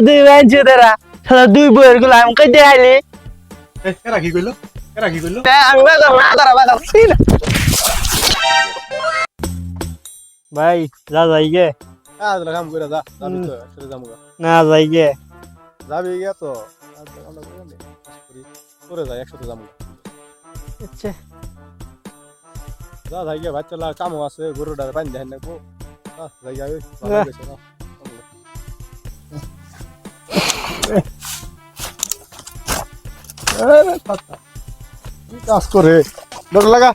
দুই বেঞ্চে দেরা শালা দুই বইয়ের গুলো আমি কই দেখাইলি এরা কি কইলো আমি বাগাম না তারা বাগাম ভাই যা যাই গে আদলা কাম কইরা যা যাবি তো চলে যামগা না যাই গে যাবি গিয়া তো আমরা করে যাই একসাথে যামগা আচ্ছা যা যাই গিয়া বাচ্চালা কামও আছে গরুটা পানি দেন নাকবো যাই গিয়া ওই ভালো গেছে না কাজ করে ডর লাগা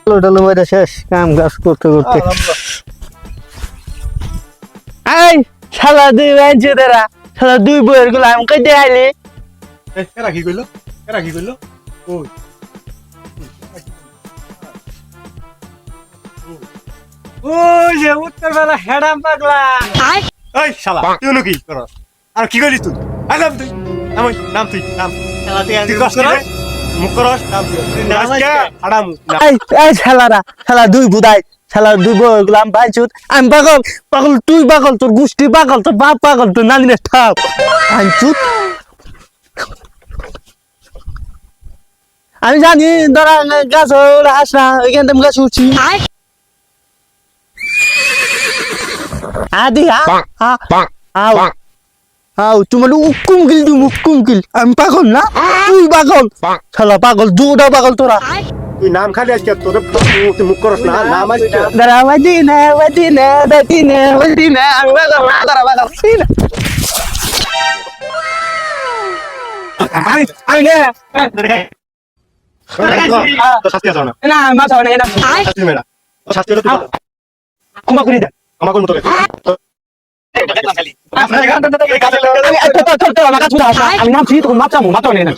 লোটালো মেরে শেষ কাম কাজ করতে করতে এই শালা দুই বেঞ্চে দেরা শালা দুই বইয়ের গুলো আমি কই দেখাইলি এরা কি কইলো ওই ওই যে উত্তর বেলা হেডাম পাগলা এই শালা তুই কি করস আর কি কইলি তুই নাম তুই তুই কষ্ট রে মুখ করস নাম তুই নাচকা আড়াম এই এই শালারা শালা দুই বুদাই শালা দুই বইয়ের গুলো আমি পাইছুত আমি পাগল পাগল তুই পাগল তোর গুষ্টি পাগল তোর বাপ পাগল তোর নানিনের ঠাপ আমি চুপ আমি জানি ধরা গাছ হাস না ওইখান থেকে গাছ উঠছি আদি তোমার উকুম কিল আমি পাগল না তুই পাগল শালা পাগল দুটা পাগল তোরা তুই নাম খালি আজকে তোর তুই মুখ করস না নাম আজকে দাঁড়া বাদিনে আমি পাগল না দাঁড়া পাগল তো শাস্তি আছে না না মাথা না এটা শাস্তি মেরা শাস্তি হলো তুই ক্ষমা করে দে আমার কোন মতো আমি নামছি তখন মাপচামু মাথা নেই না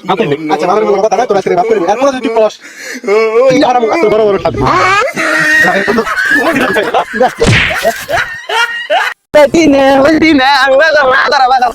আচ্ছা আমার কোনো কথা নাই তোরা ছেড়ে বাপ করবি এরপর যদি পড়স ওই আরাম আসল বড় বড় খাবি আমি বাগাম না তারা বাগাম